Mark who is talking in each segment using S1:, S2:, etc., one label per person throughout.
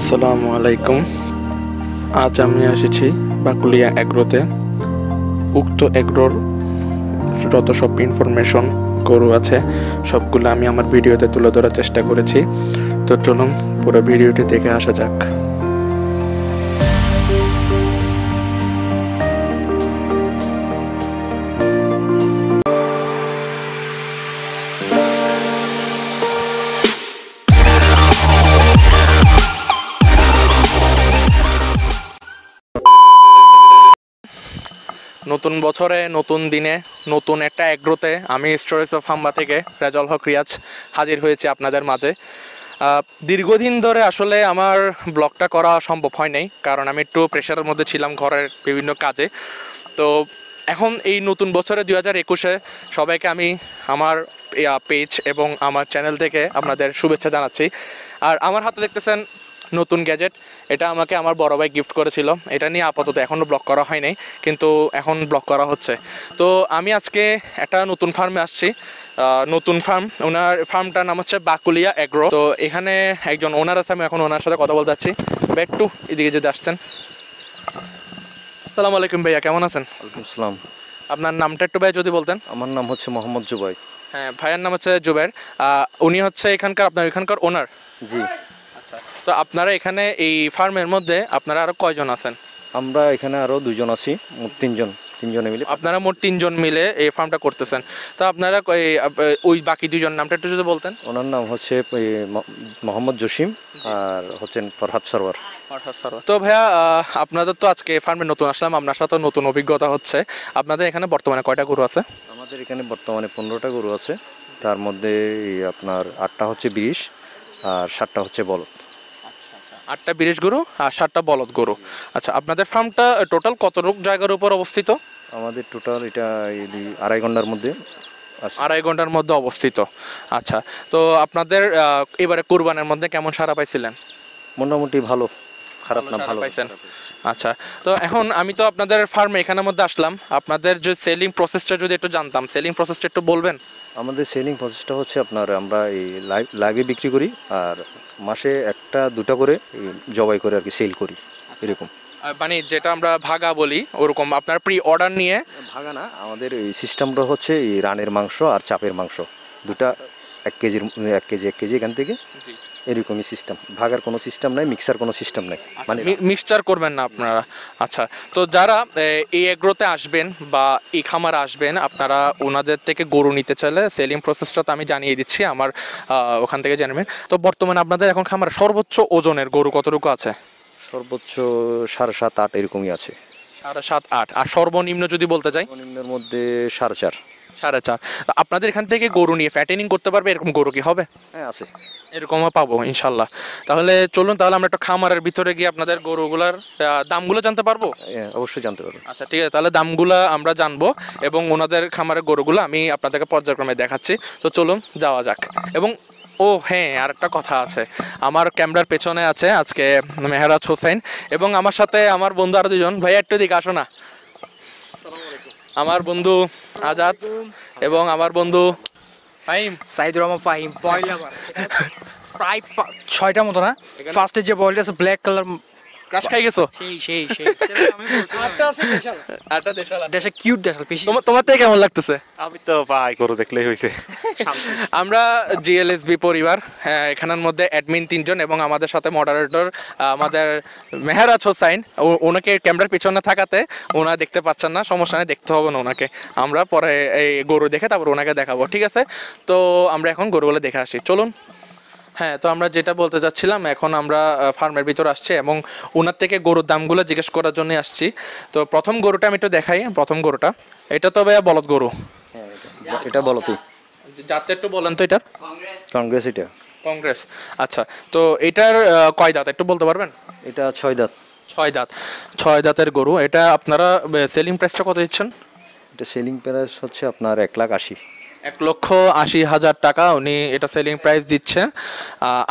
S1: আসসালামু আলাইকুম। আজ আমি এসেছি বাকুলিয়া এগ্রোতে। উক্ত এগ্রোর যত সব ইনফরমেশন গরু আছে সবগুলো আমি আমার ভিডিওতে তুলে ধরার চেষ্টা করেছি। তো চলুন পুরো ভিডিওটি দেখে আসা যাক। নতুন বছরে নতুন দিনে নতুন একটা এগ্রোতে আমি স্টোরেজ অফ হাম্বা থেকে রেজাউল হক রিয়াজ হাজির হয়েছি আপনাদের মাঝে। দীর্ঘদিন ধরে আসলে আমার ব্লগটা করা সম্ভব হয় নাই, কারণ আমি একটু প্রেশারের মধ্যে ছিলাম ঘরের বিভিন্ন কাজে। তো এখন এই নতুন বছরে 2021-এ সবাইকে আমি আমার পেজ এবং আমার চ্যানেল থেকে আপনাদের শুভেচ্ছা জানাচ্ছি। আর আমার হাতে দেখতেছেন নতুন গ্যাজেট, এটা আমাকে আমার বড় ভাই গিফট করেছিল। এটা নিয়ে আপাতত এখনও ব্লগ করা হয় নাই, কিন্তু এখন ব্লগ করা হচ্ছে। তো আমি আজকে একটা নতুন ফার্মে আসছি, নতুন ফার্ম। ওনার ফার্মটার নাম হচ্ছে বাকুলিয়া এগ্রো। তো এখানে একজন ওনার আছে, আমি এখন ওনার সাথে কথা বলতে যাচ্ছি। একটু এদিকে যদি আসতেন। আসসালামু আলাইকুম ভাইয়া, কেমন আছেন?
S2: ওয়ালাইকুম আসসালাম।
S1: আপনার নামটা একটু ভাই যদি বলতেন।
S2: আমার নাম হচ্ছে মোহাম্মদ জুবাই।
S1: হ্যাঁ, ভাইয়ের নাম হচ্ছে জুবাইর। উনি হচ্ছে আপনার এখানকার ওনার।
S2: জি।
S1: আচ্ছা, তো আপনারা এখানে এই ফার্মের মধ্যে আপনারা আরো কয়জন আছেন?
S2: আমরা এখানে আরো দুজন আছি, মোট তিনজনে মিলে।
S1: আপনারা মোট তিনজন মিলে এই ফার্মটা করতেছেন। তো আপনারা ওই বাকি দুজন নামটা একটু যদি বলতেন।
S2: ওনার নাম হচ্ছে মোহাম্মদ জসিম আর হচ্ছেন ফরহাদ সরওয়ার।
S1: তো ভাইয়া, আপনাদের তো আজকে ফার্মে নতুন আসলাম, আপনার সাথে নতুন অভিজ্ঞতা হচ্ছে। আপনাদের এখানে বর্তমানে কয়টা গরু আছে?
S2: আমাদের এখানে বর্তমানে 15টা গরু আছে। তার মধ্যে আপনার 8টা হচ্ছে 20 আর 7টা হচ্ছে বলদ।
S1: 8টা 20 গরু আর 7টা বলদ গরু। আচ্ছা, আপনাদের ফার্মটা টোটাল কতটুকু জায়গার উপর অবস্থিত?
S2: আমাদের টোটাল এটা 2.5 ঘন্টার মধ্যে আছে।
S1: 2.5 ঘন্টার মধ্যে অবস্থিত। আচ্ছা, তো আপনাদের এবারে কুরবানের মধ্যে কেমন সাড়া পাইছিলেন?
S2: মোটামুটি ভালো, খারাপ না, ভালো
S1: পাইছেন। আচ্ছা, তো এখন আমি তো আপনাদের ফার্মে এখানের মধ্যে আসলাম, আপনাদের যে সেলিং প্রসেসটা যদি একটু জানতাম, সেলিং প্রসেসটা একটু বলবেন?
S2: আমাদের সেলিং প্রসেসটা হচ্ছে আপনার, আমরা এই লাইভে বিক্রি করি আর মাসে 1-2টা করে জবাই করে আর কি সেল করি, এরকম।
S1: মানে যেটা আমরা ভাগা বলি ওরকম আপনার প্রি অর্ডার নিয়ে?
S2: ভাগা না, আমাদের এই সিস্টেমটা হচ্ছে এই রানের মাংস আর চাপের মাংস দুটা 1 কেজি এখান থেকে, এরকমই সিস্টেম। ভাগার কোনো সিস্টেম নাই, মিক্সার কোনো সিস্টেম নাই,
S1: মানে মিক্সচার করবেন না আপনারা। আচ্ছা, তো যারা এই এগ্রোতে আসবেন বা এই খামারে আসবেন, আপনারা ওনাদের থেকে গরু নিতে চাইলে সেলিং প্রসেসটা তো আমি জানিয়ে দিচ্ছি, আমার ওখান থেকে জানবেন। তো বর্তমানে আপনাদের এখন খামারে সর্বোচ্চ ওজনের গরু কতটুকু আছে?
S2: সর্বোচ্চ 7.5-8 এরকমই আছে।
S1: 7.5-8। আর সর্বনিম্ন যদি বলতে চাই?
S2: সর্বনিম্নের মধ্যে 4.5।
S1: 4.5। আপনাদের এখান থেকে গরু নিয়ে ফ্যাটেনিং করতে পারবে এরকম গরু কি হবে?
S2: হ্যাঁ, আছে,
S1: এরকমও পাবো ইনশাল্লাহ। তাহলে চলুন, তাহলে আমরা একটা খামারের ভিতরে গিয়ে আপনাদের গরুগুলার দামগুলো জানতে পারবো?
S2: হ্যাঁ, অবশ্যই জানতে পারবো।
S1: আচ্ছা, ঠিক আছে, তাহলে দামগুলো আমরা জানবো এবং ওনাদের খামারের গরুগুলো আমি আপনাদেরকে পর্যায়ক্রমে দেখাচ্ছি। তো চলুন যাওয়া যাক। এবং ও হ্যাঁ, আর একটা কথা আছে, আমার ক্যামেরার পেছনে আছে আজকে মেহরাজ হোসেন এবং আমার সাথে আমার বন্ধু আরো দুজন। ভাই একটু দিকে আসো না। আমার বন্ধু আজাদ এবং আমার বন্ধু ফাহিম,
S3: সাইদুর রহমান ফাহিম। পয়লা প্রায় 6টা মতো না। ফার্স্টে যে বলটা আছে ব্ল্যাক কালার,
S1: ক্রাশ খাই গেছো?
S3: সেই
S1: আটটা দেশাল
S3: দেশে কিউট দেশাল পেশি।
S1: তোমার থেকে কেমন লাগতেছে?
S4: আমি তো ভাই গরু দেখলেই হয়েছে।
S1: আমরা জিএলএসবি পরিবার, এখানের মধ্যে অ্যাডমিন 3জন এবং আমাদের সাথে মডারেটর আমাদের মেহরাজ হোসাইন। ওনাকে ক্যামেরার পিছনে থাকাতে ওনারা দেখতে পাচ্ছেন না, সমস্যা নেই, দেখতে হবে না ওনাকে। আমরা পরে এই গরু দেখে তারপর ওনাকে দেখাবো, ঠিক আছে? তো আমরা এখন গরুগুলো দেখে আসি, চলুন। হ্যাঁ, তো আমরা যেটা বলতে চাচ্ছিলাম, এখন আমরা ফার্মের ভিতর আসছি এবং ওনার থেকে গরুর দামগুলো জিজ্ঞেস করার জন্য আসছি। তো প্রথম গরুটা আমি একটু দেখাই। প্রথম গরুটা এটা তো ভাইয়া বলদ গরু।
S2: এটা বলতি
S1: যাতে একটু বলেন তো এটার?
S2: কংগ্রেস। এটা
S1: কংগ্রেস। আচ্ছা, তো এটার কয় দাঁত একটু বলতে পারবেন?
S2: এটা 6 দাঁত।
S1: 6 দাঁত। 6 দাঁতের গরু। এটা আপনারা সেলিং প্রাইসটা কত দিচ্ছেন?
S2: এটা সেলিং প্রাইস হচ্ছে আপনার 1,80,000।
S1: 1,80,000 টাকা উনি এটা সেলিং প্রাইস দিচ্ছে।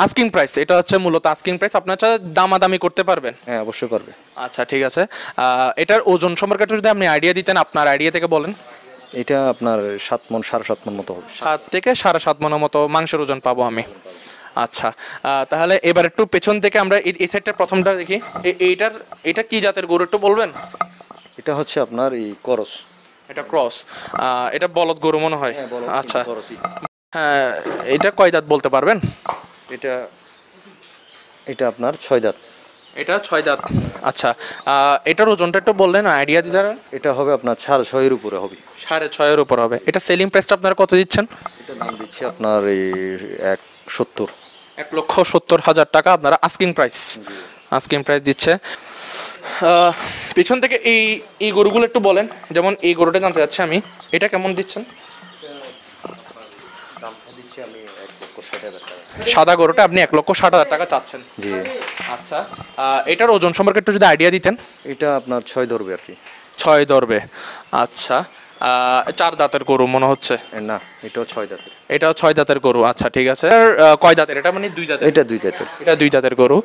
S1: আস্কিং প্রাইস এটা হচ্ছে মূলত আস্কিং প্রাইস। আপনারা দামাদামি করতে পারবেন?
S2: হ্যাঁ, অবশ্যই করবে।
S1: আচ্ছা, ঠিক আছে। এটার ওজন সম্পর্কে যদি আপনি আইডিয়া দিতেন, আপনার আইডিয়া থেকে বলেন।
S2: এটা আপনার 7 মণ 7.5 মণ মতো হবে।
S1: 7 থেকে 7.5 মণের মতো মাংসের ওজন পাবো আমি। আচ্ছা, তাহলে এবার একটু পেছন থেকে আমরা এই সাইডটার প্রথমটা দেখি। এটা কি জাতের গরু একটু বলবেন?
S2: এটা হচ্ছে আপনার এই করস।
S1: এটা ক্রস, এটা বলদ গরু মনে হয়।
S2: হ্যাঁ, বলো,
S1: আচ্ছা,
S2: করসই।
S1: হ্যাঁ, এটা কয় দাঁত বলতে পারবেন?
S2: এটা এটা আপনার 6 দাঁত।
S1: এটা 6 দাঁত। আচ্ছা, এটার ওজনটা একটু বললেন, আইডিয়া দিতে পারবেন?
S2: এটা হবে আপনার 6.5 উপরে হবে।
S1: 6.5-এর উপর হবে। এটা সেলিং প্রাইসটা আপনারা কত দিচ্ছেন?
S2: এটা দাম দিচ্ছে আপনার এই 170।
S1: 1,70,000 টাকা আপনারা আস্কিং প্রাইস দিচ্ছে। পিছন থেকে এই গরুগুলো একটু বলেন, যেমন এই গরুটা জানতে চাচ্ছি আমি, এটা কেমন দিচ্ছেন? সাদা গরুটা আপনি 1,60,000 টাকা চাচ্ছেন।
S2: জি,
S1: আচ্ছা, এটার ওজন সম্পর্কে একটু যদি আইডিয়া দিতেন।
S2: এটা আপনার 6 ধরবে আর কি।
S1: 6 ধরবে। আচ্ছা, 4 দাঁতের গরু মনে হচ্ছে।
S2: না, এটাও 6 দাঁতের।
S1: এটাও 6 দাঁতের গরু। আচ্ছা, ঠিক আছে। আর কয় দাঁতের? এটা মানে 2 দাঁতের।
S2: এটা 2 দাঁতের।
S1: এটা 2 দাঁতের গরু।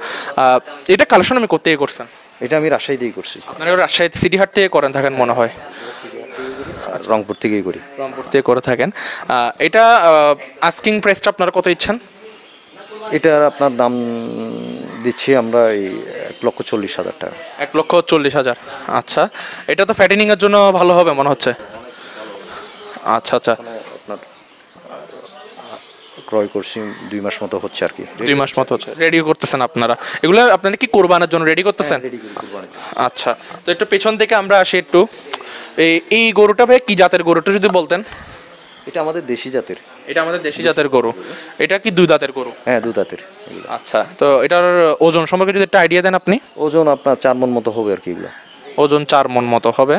S1: এটা কালেকশন আমি কোত্থেকে করছেন?
S2: এটা আমি রাজশাহী দিয়ে করছি।
S1: আপনারা রাজশাহী সিটি হাট থেকে করেন থাকেন মনে হয়।
S2: আর রংপুর থেকেই করি।
S1: রংপুর থেকে করে থাকেন। এটা আস্কিং প্রাইসটা আপনারা কত ইচ্ছেন?
S2: এটার আপনার দাম দিচ্ছি আমরা এই 1,40,000 টাকা।
S1: 1,40,000। আচ্ছা, এটা তো ফ্যাটেনিং এর জন্য ভালো হবে মনে হচ্ছে। আচ্ছা আচ্ছা,
S2: আপনার ক্রয় করছি 2 মাস মতো হচ্ছে আর কি।
S1: 2 মাস মতো হচ্ছে। রেডি করতেছেন আপনারা? এগুলো আপনারা কি কোরবানের জন্য রেডি করতেছেন? আচ্ছা, তো একটু পেছন থেকে আমরা আসি একটু। এই গরুটা ভাই কি জাতের গরুটা যদি বলতেন?
S2: এটা আমাদের দেশি জাতের।
S1: এটা আমাদের দেশি জাতের গরু। এটা কি 2 দাঁতের গরু?
S2: হ্যাঁ, 2 দাঁতের।
S1: আচ্ছা, তো এটার ওজন সম্পর্কে যদি একটা আইডিয়া দেন আপনি।
S2: ওজন আপনার 4 মণ মতো হবে আর কি এগুলো।
S1: ওজন 4 মণ মতো হবে।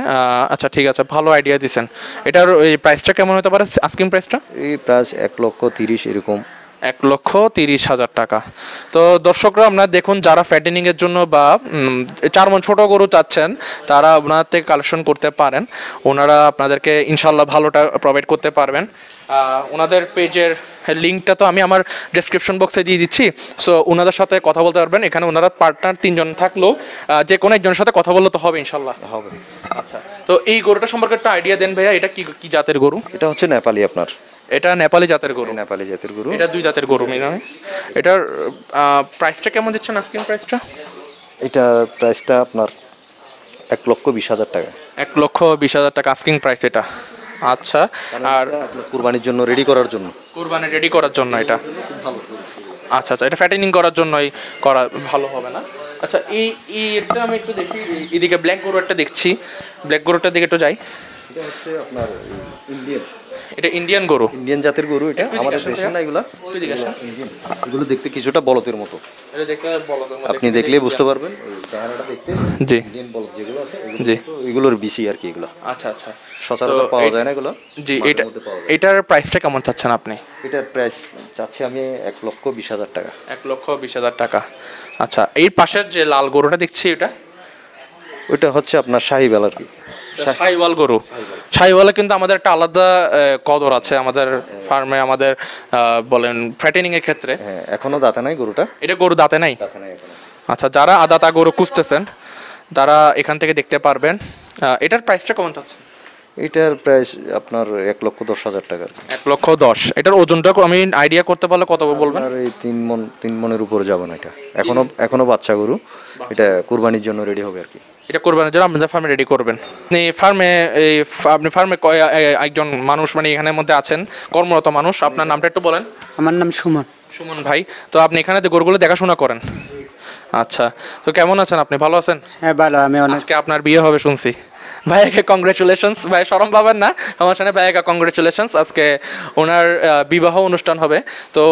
S1: আচ্ছা, ঠিক আছে, ভালো আইডিয়া দিছেন। এটার এই প্রাইসটা কেমন হতে পারে, আস্কিং প্রাইসটা?
S2: এই প্রাইস 1,30,000 এরকম।
S1: 1,30,000 টাকা। তো দর্শকরা আপনারা দেখুন, যারা ফ্যাটেনিং এর জন্য বা 4 মণ ছোট গরু চাচ্ছেন, তারা ওনার থেকে কালেকশন করতে পারেন। ওনারা আপনাদেরকে ইনশাল্লাহ ভালোটা প্রোভাইড করতে পারবেন। ওনাদের পেজের লিঙ্কটা তো আমি আমার ডেসক্রিপশন বক্সে দিয়ে দিচ্ছি। সো ওনাদের সাথে কথা বলতে পারবেন। এখানে ওনারা পার্টনার 3 জন থাকলেও যে কোনো একজনের সাথে কথা বললে তো হবে ইনশাল্লাহ।
S2: হবে।
S1: আচ্ছা, তো এই গরুটা সম্পর্কে একটা আইডিয়া দেন ভাইয়া। এটা কি জাতের গরু?
S2: এটা হচ্ছে নেপালি আপনার।
S1: এটা নেপালি জাতের গরু।
S2: নেপালি জাতের গরু।
S1: এটা 2 দাঁতের গরু মিলে। এটার প্রাইসটা কেমন দিচ্ছেন, আস্কিং প্রাইসটা?
S2: এটা প্রাইসটা আপনার 1,20,000 টাকা।
S1: 1,20,000 টাকা আস্কিং প্রাইস এটা। আচ্ছা, আর
S2: কুরবানির জন্য রেডি করার জন্য।
S1: কুরবানি রেডি করার জন্য এটা। আচ্ছা আচ্ছা, এটা ফ্যাটেনিং করার জন্যই করা ভালো হবে না? আচ্ছা, এটা আমি একটু দেখি। এদিকে ব্ল্যাক গরু একটা দেখছি, ব্ল্যাক গরুটার দিকে একটু যাই।
S2: এটা হচ্ছে আপনার ইন্ডিয়ান।
S1: এটা ইন্ডিয়ান গরু।
S2: ইন্ডিয়ান জাতের গরু। এটা
S1: একটু
S2: আমাদের
S1: জিজ্ঞাসা
S2: দেশের না এগুলা।
S1: একটু জিজ্ঞাসা।
S2: এগুলো দেখতে কিছুটা বলদের মতো।
S1: এটা দেখতে বলদের মতো।
S2: আপনি দেখলেই বুঝতে পারবেন। এই চেহারাটা দেখতে
S1: জি
S2: ইন্ডিয়ান বলদ যেগুলো আছে
S1: জি।
S2: এগুলোর বিসি আর কি এগুলো।
S1: আচ্ছা আচ্ছা,
S2: সচরাচর পাওয়া যায় না এগুলো।
S1: জি।
S2: মাঝে মধ্যে পাওয়া যায়।
S1: এটার প্রাইসটা কেমন চাচ্ছেন আপনি?
S2: এটার প্রাইস চাচ্ছি আমি 1,20,000 টাকা।
S1: 1,20,000 টাকা। আচ্ছা, এই পাশের যে লাল গরুটা দেখছি এটা?
S2: ওইটা হচ্ছে আপনার শাহিওয়াল আর কি।
S1: শাহিওয়াল গরু। শাহিওয়ালে কিন্তু আমাদের একটা আলাদা কদর আছে আমাদের ফার্মে, আমাদের বলেন ফ্যাটেনিং এর ক্ষেত্রে।
S2: হ্যাঁ, এখনো দাঁতে নাই গরুটা।
S1: এটা গরু দাঁতে নাই?
S2: দাঁতে নাই এখনো।
S1: আচ্ছা, যারা আদাতা গরু খুঁজতেছেন তারা এখান থেকে দেখতে পারবেন। এটার প্রাইসটা কেমন চাচ্ছেন?
S2: এটার প্রাইস আপনার 1,10,000 টাকা।
S1: 1,10,000। এটার ওজনটা আমি আইডিয়া করতে পারলে কত বলবেন?
S2: আর এই 3 মণের উপরে যাবে না এটা। এখনো বাচ্চা গরু। এটা কুরবানির জন্য রেডি হবে আর কি।
S1: এটা কোরবানির জন্য আপনাদের ফার্মে রেডি করবেন। আপনি ফার্মে একজন মানুষ মানে এখানের মধ্যে আছেন, কর্মরত মানুষ। আপনার নামটা একটু বলেন।
S3: আমার নাম সুমন।
S1: সুমন ভাই, তো আপনি এখানে গরুগুলো দেখাশোনা করেন? আচ্ছা, তো কেমন আছেন আপনি? ভালো আছেন?
S3: হ্যাঁ, ভালো। আমি
S1: আজকে আপনার বিয়ে হবে শুনছি। ভাইয়াকে কংগ্রেচুলেশনস। ভাই শরম পাবেন না, আমার সামনে ভাইয়াকে কংগ্রেচুলেশনস। আজকে ওনার বিবাহ অনুষ্ঠান হবে। তো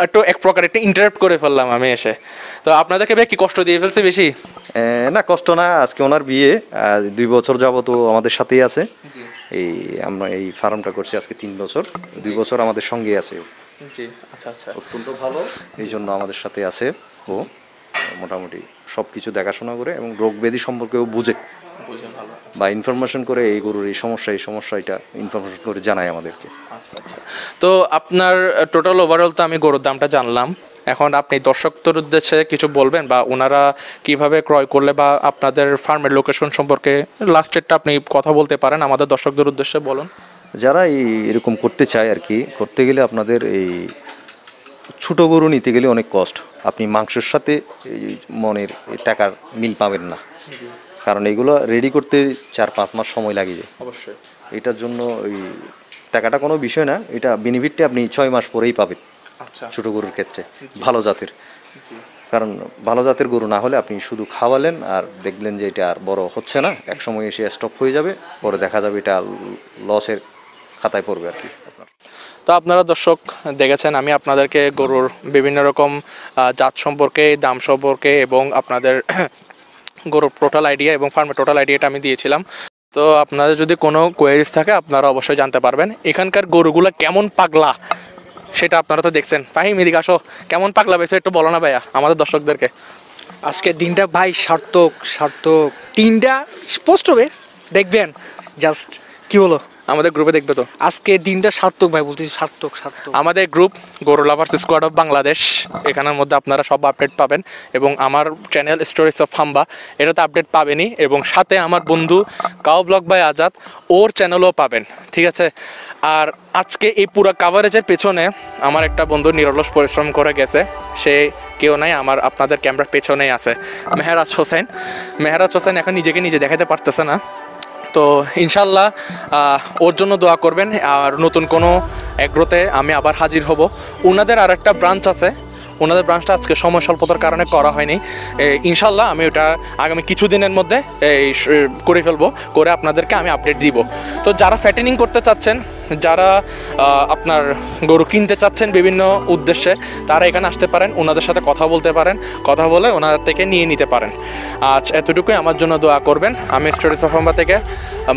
S1: একটু এক প্রকার একটু ইন্টারাপ্ট করে ফেললাম আমি এসে। তো আপনাদেরকে ভাই কি কষ্ট দিয়ে ফেলছি বেশি?
S2: না, কষ্ট না। আজকে ওনার বিয়ে 2 বছর যাবত আমাদের সাথেই আছে। এই আমরা এই ফার্মটা করছি আজকে 3 বছর। 2 বছর আমাদের সঙ্গে আছে।
S1: জি। আচ্ছা আচ্ছা,
S2: অত্যন্ত ভালো। এই জন্য আমাদের সাথে আছে ও। মোটামুটি সব কিছু দেখাশোনা করে এবং রোগ ব্যাধি সম্পর্কেও বুঝে
S1: ভালো।
S2: বা ইনফরমেশন করে এই গরুর এই সমস্যা এটা ইনফরমেশন করে জানায় আমাদেরকে।
S1: আচ্ছা আচ্ছা, তো আপনার টোটাল ওভারঅল তো আমি গরুর দামটা জানলাম। এখন আপনি দর্শকদের উদ্দেশ্যে কিছু বলবেন, বা ওনারা কিভাবে ক্রয় করলে, বা আপনাদের ফার্মের লোকেশন সম্পর্কে লাস্টেরটা আপনি কথা বলতে পারেন আমাদের দর্শকদের উদ্দেশ্যে বলুন।
S2: যারা এরকম করতে চায় আর কি, করতে গেলে আপনাদের এই ছোটো গরু নিতে গেলে অনেক কষ্ট, আপনি মাংসের সাথে এই মনের এই টাকার মিল পাবেন না, কারণ এগুলো রেডি করতে 4-5 মাস সময় লাগে যায়।
S1: অবশ্যই।
S2: এটার জন্য ওই টাকাটা কোনো বিষয় না, এটা বেনিফিটটা আপনি 6 মাস পরেই পাবেন
S1: আচ্ছা।
S2: ছোটো গরুর ক্ষেত্রে, ভালো জাতের। কারণ ভালো জাতের গরু না হলে আপনি শুধু খাওয়ালেন আর দেখলেন যে এটা আর বড় হচ্ছে না, এক সময় এসে স্টপ হয়ে যাবে, পরে দেখা যাবে এটা লসের খাতায় পড়বে আর কি আপনার।
S1: তো আপনারা দর্শক দেখেছেন, আমি আপনাদেরকে গরুর বিভিন্ন রকম জাত সম্পর্কে, দাম সম্পর্কে এবং আপনাদের গরুর টোটাল আইডিয়া এবং ফার্মের টোটাল আইডিয়াটা আমি দিয়েছিলাম। তো আপনাদের যদি কোনো কোয়েরিজ থাকে আপনারা অবশ্যই জানতে পারবেন। এখানকার গরুগুলো কেমন পাগলা সেটা আপনারা তো দেখছেন। ফাহিম এদিকে আসো, কেমন পাগলা পেয়েছে একটু বলো না ভাইয়া আমাদের দর্শকদেরকে।
S3: আজকে দিনটা ভাই সার্থক সার্থক, দিনটা স্পষ্ট হবে দেখবেন, জাস্ট কি বলো,
S1: আমাদের গ্রুপে দেখবে তো
S3: আজকে দিনটা সার্থক ভাই, বলতেছি সার্থক সার্থক।
S1: আমাদের গ্রুপ গরু লাভার্স স্কোয়াড অফ বাংলাদেশ, এখানের মধ্যে আপনারা সব আপডেট পাবেন এবং আমার চ্যানেল স্টোরিজ অফ হাম্বা এটাতে আপডেট পাবেনই, এবং সাথে আমার বন্ধু কাও ব্লগ বাই আজাদ ওর চ্যানেলও পাবেন, ঠিক আছে। আর আজকে এই পুরো কাভারেজের পেছনে আমার একটা বন্ধু নিরলস পরিশ্রম করে গেছে, সে কেউ নাই, আমার আপনাদের ক্যামেরার পেছনেই আছে, মেহরাজ হোসেন। মেহরাজ হোসেন এখন নিজেকে নিজে দেখাতে পারতেছে না, তো ইনশাল্লাহ ওর জন্য দোয়া করবেন। আর নতুন কোনো এগ্রোতে আমি আবার হাজির হব। ওনাদের আর একটা ব্রাঞ্চ আছে, ওনাদের ব্রাঞ্চটা আজকে সময় স্বল্পতার কারণে করা হয়নি। ইনশাল্লাহ আমি ওটা আগামী কিছুদিনের মধ্যে করে ফেলবো, করে আপনাদেরকে আমি আপডেট দিব। তো যারা ফ্যাটেনিং করতে চাচ্ছেন, যারা আপনার গরু কিনতে চাচ্ছেন বিভিন্ন উদ্দেশ্যে, তারা এখানে আসতে পারেন, ওনাদের সাথে কথা বলতে পারেন, কথা বলে ওনাদের থেকে নিয়ে নিতে পারেন। আজ এতটুকুই, আমার জন্য দোয়া করবেন। আমি স্টোরিজ অফ হাম্বা থেকে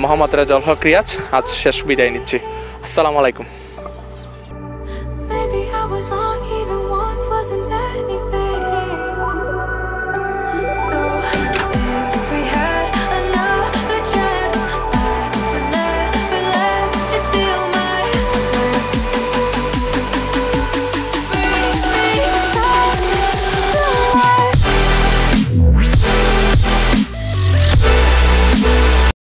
S1: মোহাম্মদ রেজাউল হক রিয়াজ আজ শেষ বিদায় নিচ্ছি। আসসালামু আলাইকুম।